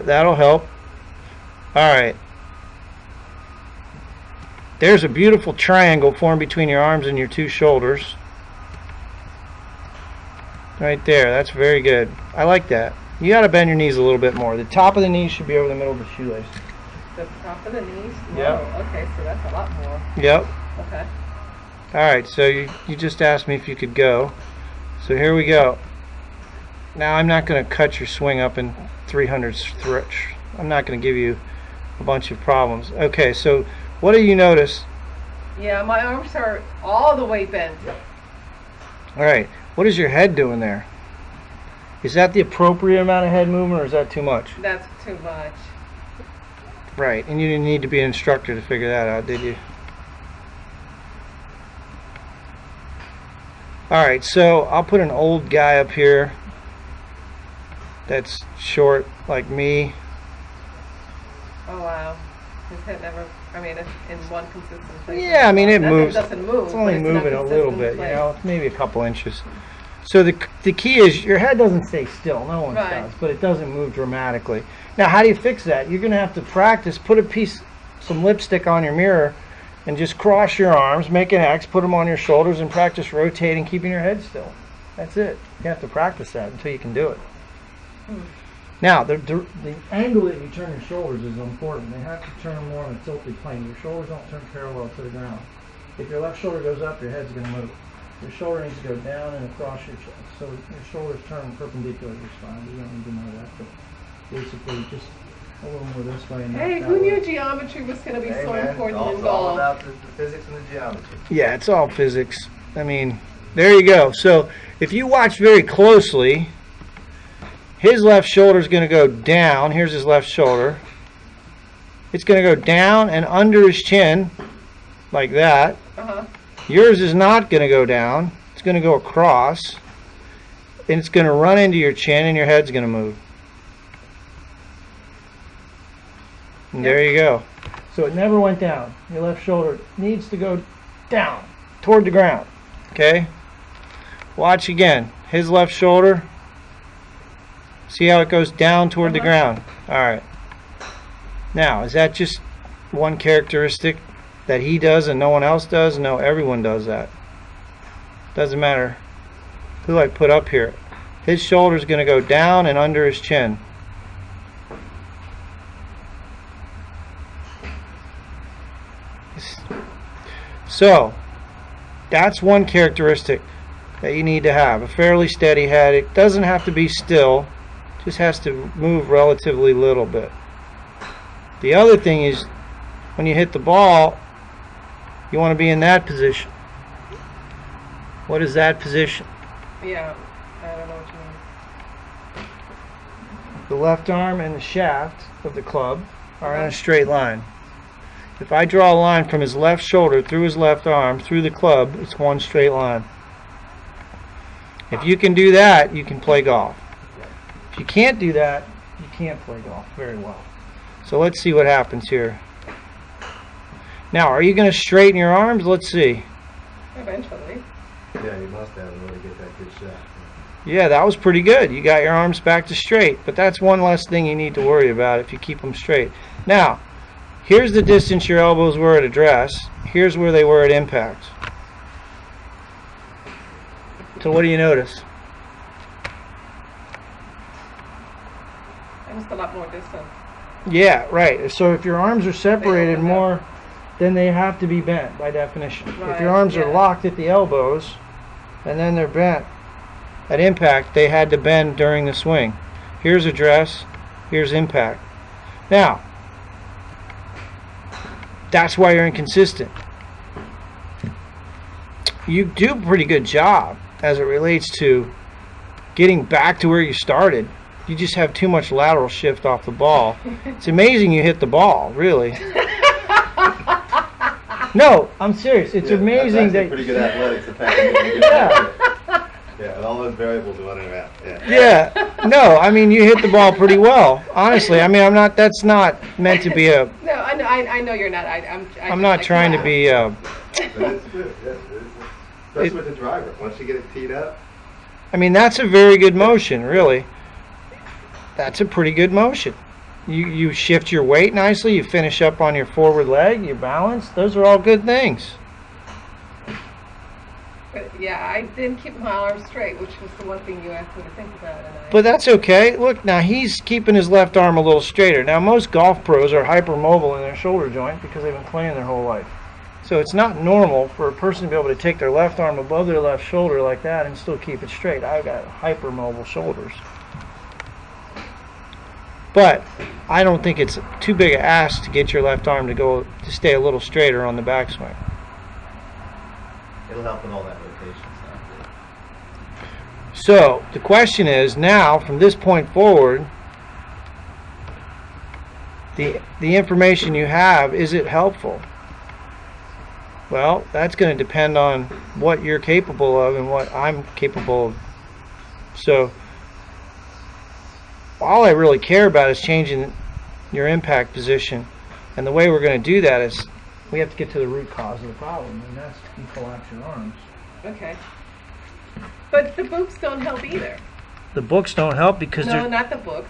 that'll help. All right. There's a beautiful triangle formed between your arms and your two shoulders. Right there. That's very good. I like that. You got to bend your knees a little bit more. The top of the knees should be over the middle of the shoelace. The top of the knees? Yep. Whoa, okay, so that's a lot more. Yep. Okay. All right, so you just asked me if you could go. So here we go. Now I'm not going to cut your swing up in 300 stretch. I'm not going to give you a bunch of problems. Okay, so what do you notice? Yeah, my arms are all the way bent. All right, what is your head doing there? Is that the appropriate amount of head movement, or is that too much? That's too much. Right, and you didn't need to be an instructor to figure that out, did you? All right, so I'll put an old guy up here that's short like me. Oh wow, his head never. I mean, it's in one consistent place. Yeah, I mean it moves. It doesn't move. It's only but moving not a little consistent bit, place. you know, maybe a couple inches. So the key is your head doesn't stay still. No one Right. does, but it doesn't move dramatically. Now, how do you fix that? You're going to have to practice. Put some lipstick on your mirror, and just cross your arms, make an X, put them on your shoulders, and practice rotating, keeping your head still. That's it. You have to practice that until you can do it. Now, the angle that you turn your shoulders is important. They have to turn more on a tilted plane. Your shoulders don't turn parallel to the ground. If your left shoulder goes up, your head's going to move. Your shoulder needs to go down and across your chest. So your shoulders turn perpendicular to your spine. You don't need to know that, but basically just a little more this way. And Hey, that who way. knew geometry was going to be so man, important it's in all golf? about the physics and the geometry. Yeah, it's all physics. I mean, there you go. So if you watch very closely, his left shoulder is going to go down. Here's his left shoulder. It's going to go down and under his chin, like that. Uh-huh. Yours is not going to go down. It's going to go across. And it's going to run into your chin, and your head's going to move. And there you go. So it never went down. Your left shoulder needs to go down, toward the ground. Okay? Watch again. His left shoulder. See how it goes down toward the ground? All right. Now, is that just one characteristic that he does and no one else does? No, everyone does that. Doesn't matter who I put up here. His shoulder's going to go down and under his chin. So, that's one characteristic that you need to have. A fairly steady head. It doesn't have to be still. Just has to move relatively little bit. The other thing is, when you hit the ball, you want to be in that position. What is that position? Yeah, I don't know what you mean. The left arm and the shaft of the club are in a straight line. If I draw a line from his left shoulder through his left arm through the club, it's one straight line. If you can do that, you can play golf. If you can't do that, you can't play golf very well. So let's see what happens here. Now, are you going to straighten your arms? Let's see. Eventually. Yeah, you must have in order to get that good shot. Yeah, that was pretty good. You got your arms back to straight, but that's one less thing you need to worry about if you keep them straight. Now, here's the distance your elbows were at address. Here's where they were at impact. So what do you notice? It's a lot more distant. Yeah, right. So if your arms are separated more, then they have to be bent by definition. If Right, your arms are yeah. locked at the elbows and then they're bent at impact, they had to bend during the swing. Here's address, here's impact. Now, that's why you're inconsistent. You do a pretty good job as it relates to getting back to where you started. You just have too much lateral shift off the ball. It's amazing you hit the ball, really. No, I'm serious. It's amazing that's that. pretty good athletics. The fact that you can get Yeah. yeah, and all those variables are running around. Yeah. Yeah. No, I mean you hit the ball pretty well. Honestly, I mean I'm not. That's not meant to be a. No, I know you're not. I'm not trying to be. But it's good. Yeah, especially with the driver. Once you get it teed up. I mean that's a very good motion, really. That's a pretty good motion. You shift your weight nicely. You finish up on your forward leg. You balance. Those are all good things. But yeah, I didn't keep my arms straight, which was the one thing you asked me to think about. And But that's okay. Look, now he's keeping his left arm a little straighter. Now most golf pros are hypermobile in their shoulder joint because they've been playing their whole life. So it's not normal for a person to be able to take their left arm above their left shoulder like that and still keep it straight. I've got hypermobile shoulders. But I don't think it's too big an ask to get your left arm to stay a little straighter on the backswing. It'll help with all that rotation stuff. So the question is now, from this point forward, the information you have, is it helpful? Well, that's going to depend on what you're capable of and what I'm capable of. So all I really care about is changing your impact position. And the way we're going to do that is we have to get to the root cause of the problem, and that's you collapse your arms. okay. But the books don't help either. The books don't help because No, they're not the books.